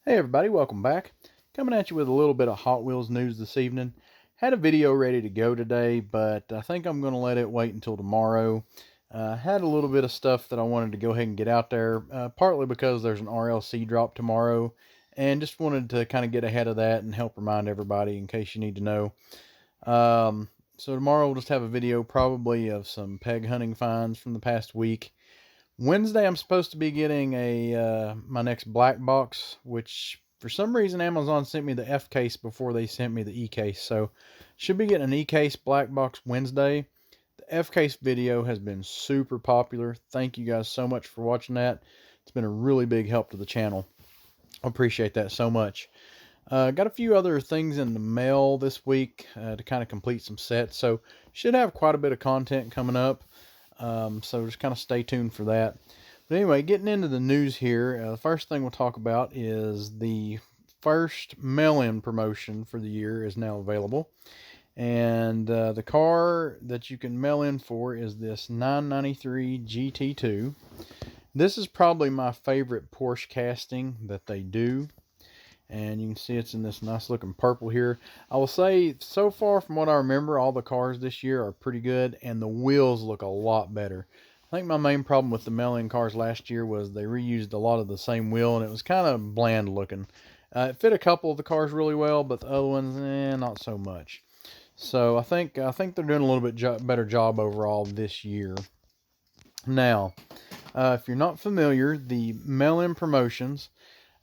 Hey everybody, welcome back. Coming at you with a little bit of Hot Wheels news this evening. Had a video ready to go today, but I think I'm going to let it wait until tomorrow. Had a little bit of stuff that I wanted to go ahead and get out there, partly because there's an RLC drop tomorrow, and just wanted to kind of get ahead of that and help remind everybody in case you need to know. So tomorrow we'll just have a video probably of some peg hunting finds from the past week. Wednesday, I'm supposed to be getting my next black box, which for some reason Amazon sent me the F case before they sent me the E case. So should be getting an E case black box Wednesday. The F case video has been super popular. Thank you guys so much for watching that. It's been a really big help to the channel. I appreciate that so much. Got a few other things in the mail this week to kind of complete some sets. So should have quite a bit of content coming up. So just kind of stay tuned for that. But anyway, getting into the news here, the first thing we'll talk about is the first mail-in promotion for the year is now available. And the car that you can mail in for is this 993 GT2. This is probably my favorite Porsche casting that they do. And you can see it's in this nice looking purple here. I will say, so far from what I remember, all the cars this year are pretty good, and the wheels look a lot better. I think my main problem with the mail-in cars last year was they reused a lot of the same wheel, and it was kind of bland looking. It fit a couple of the cars really well, but the other ones, not so much. So I think they're doing a little bit better job overall this year. Now, if you're not familiar, the mail-in promotions,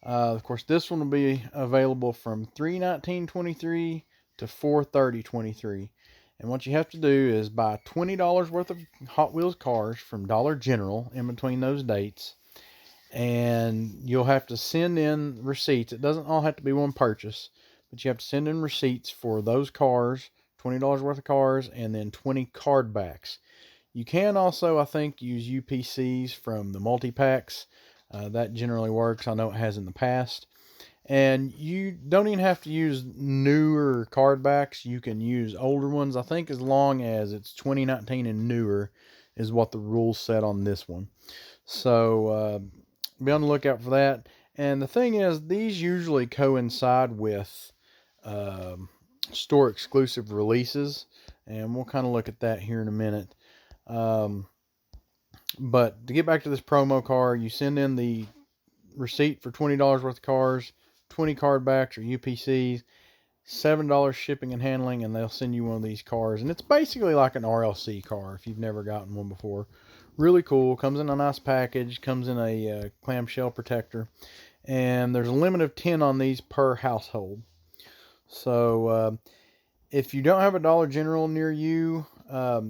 of course, this one will be available from $3/19/23 to $4/30/23. And what you have to do is buy $20 worth of Hot Wheels cars from Dollar General in between those dates. And you'll have to send in receipts. It doesn't all have to be one purchase, but you have to send in receipts for those cars, $20 worth of cars, and then 20 card backs. You can also, I think, use UPCs from the multi-packs. That generally works. I know it has in the past. And you don't even have to use newer card backs. You can use older ones. I think as long as it's 2019 and newer is what the rules said on this one. So be on the lookout for that. And the thing is, these usually coincide with store exclusive releases. And we'll kind of look at that here in a minute. But to get back to this promo car, you send in the receipt for $20 worth of cars, 20 card backs or UPCs, $7 shipping and handling, and they'll send you one of these cars. And it's basically like an RLC car if you've never gotten one before. Really cool. Comes in a nice package. Comes in a clamshell protector. And there's a limit of 10 on these per household. So if you don't have a Dollar General near you,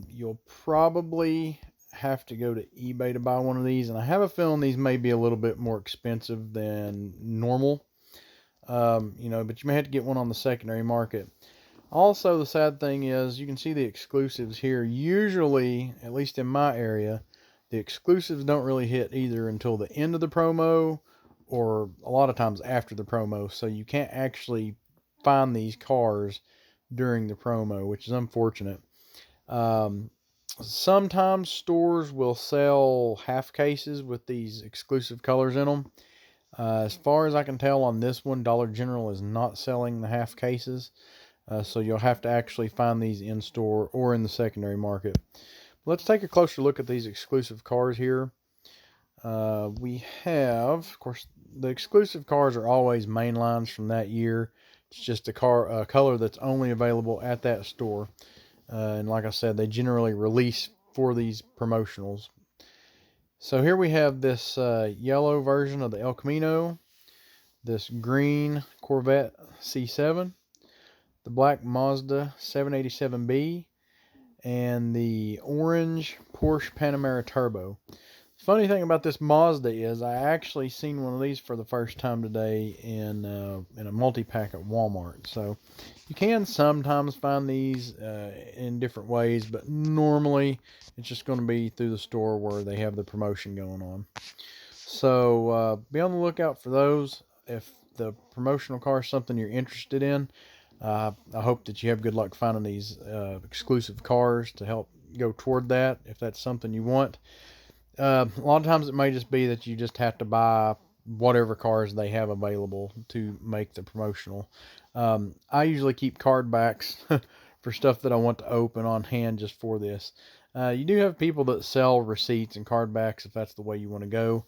you'll probably have to go to eBay to buy one of these, and I have a feeling these may be a little bit more expensive than normal, but you may have to get one on the secondary market. Also, the sad thing is you can see the exclusives here. Usually, at least in my area, the exclusives don't really hit either until the end of the promo or a lot of times after the promo, so you can't actually find these cars during the promo, which is unfortunate. Sometimes stores will sell half cases with these exclusive colors in them. As far as I can tell on this one, Dollar General is not selling the half cases. So you'll have to actually find these in store or in the secondary market. Let's take a closer look at these exclusive cars here. We have, of course, the exclusive cars are always main lines from that year. It's just a color that's only available at that store. And like I said, they generally release for these promotionals. So here we have this yellow version of the El Camino, this green Corvette C7, the black Mazda 787B, and the orange Porsche Panamera Turbo. Funny thing about this Mazda is I actually seen one of these for the first time today in a multi-pack at Walmart. So you can sometimes find these in different ways, but normally it's just going to be through the store where they have the promotion going on. So be on the lookout for those. If the promotional car is something you're interested in, I hope that you have good luck finding these exclusive cars to help go toward that if that's something you want. A lot of times it may just be that you just have to buy whatever cars they have available to make the promotional. I usually keep card backs for stuff that I want to open on hand just for this. You do have people that sell receipts and card backs if that's the way you want to go.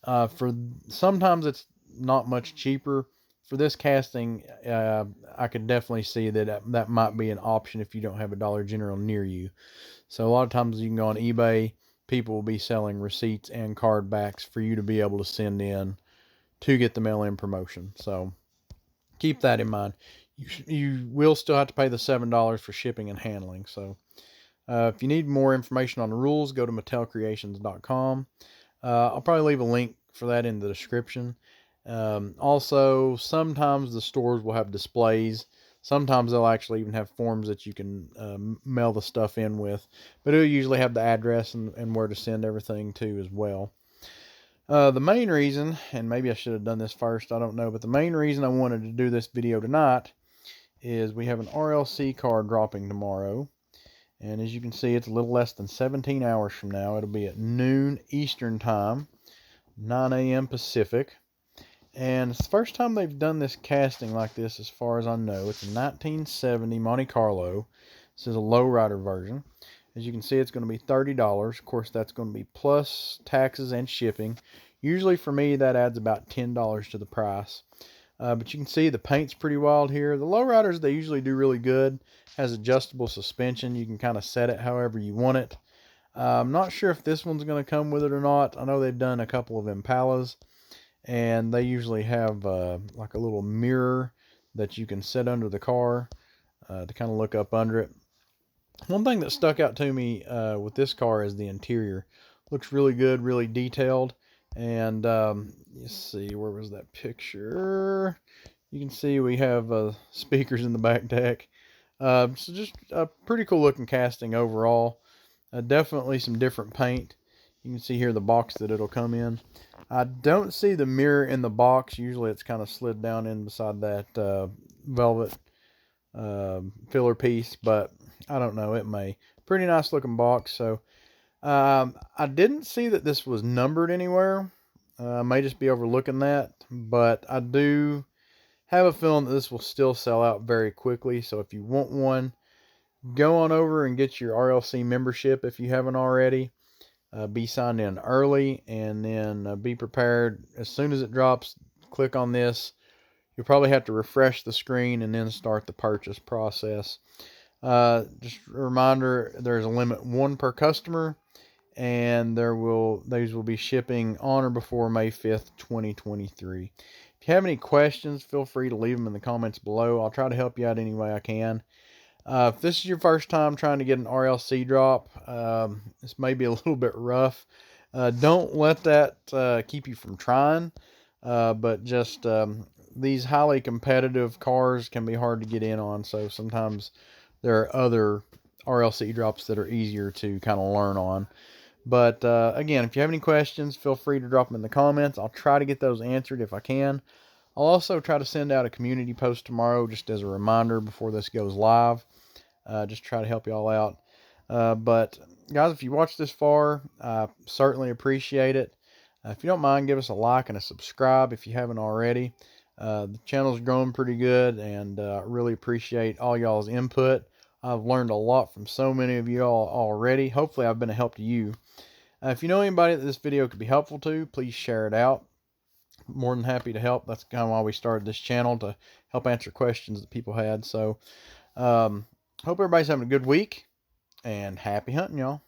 For sometimes it's not much cheaper. For this casting, I could definitely see that that might be an option if you don't have a Dollar General near you. So a lot of times you can go on eBay. People will be selling receipts and card backs for you to be able to send in to get the mail-in promotion. So keep that in mind. You will still have to pay the $7 for shipping and handling. So if you need more information on the rules, go to mattelcreations.com. I'll probably leave a link for that in the description. Also, sometimes the stores will have displays. Sometimes they'll actually even have forms that you can mail the stuff in with. But it'll usually have the address and where to send everything to as well. The main reason, and maybe I should have done this first, I don't know, but the main reason I wanted to do this video tonight is we have an RLC car dropping tomorrow. And as you can see, it's a little less than 17 hours from now. It'll be at noon Eastern time, 9 a.m. Pacific. And it's the first time they've done this casting like this as far as I know. It's a 1970 Monte Carlo. This is a lowrider version. As you can see, it's going to be $30. Of course, that's going to be plus taxes and shipping. Usually for me, that adds about $10 to the price. But you can see the paint's pretty wild here. The lowriders, they usually do really good. Has adjustable suspension. You can kind of set it however you want it. I'm not sure if this one's going to come with it or not. I know they've done a couple of Impalas, and they usually have like a little mirror that you can set under the car to kind of look up under it. One thing that stuck out to me with this car is the interior. Looks really good, really detailed. And let's see, where was that picture? You can see we have speakers in the back deck. So just a pretty cool looking casting overall. Definitely some different paint. You can see here the box that it'll come in. I don't see the mirror in the box. Usually it's kind of slid down in beside that velvet filler piece, but I don't know, it may. Pretty nice looking box. So I didn't see that this was numbered anywhere. I may just be overlooking that, but I do have a feeling that this will still sell out very quickly. So if you want one, go on over and get your RLC membership if you haven't already. Be signed in early, and then be prepared. As soon as it drops, click on this. You'll probably have to refresh the screen and then start the purchase process. Just a reminder, there's a limit 1 per customer, and these will be shipping on or before May 5th, 2023. If you have any questions, feel free to leave them in the comments below. I'll try to help you out any way I can. If this is your first time trying to get an RLC drop, this may be a little bit rough. Don't let that keep you from trying, but just these highly competitive cars can be hard to get in on, so sometimes there are other RLC drops that are easier to kind of learn on. But again, if you have any questions, feel free to drop them in the comments. I'll try to get those answered if I can. I'll also try to send out a community post tomorrow just as a reminder before this goes live. Just try to help you all out. But guys, if you watched this far, I certainly appreciate it. If you don't mind, give us a like and a subscribe if you haven't already. The channel's growing pretty good, and really appreciate all y'all's input. I've learned a lot from so many of you all already. Hopefully I've been a help to you. If you know anybody that this video could be helpful to, please share it out. More than happy to help. That's kind of why we started this channel, to help answer questions that people had. So hope everybody's having a good week, and happy hunting, y'all.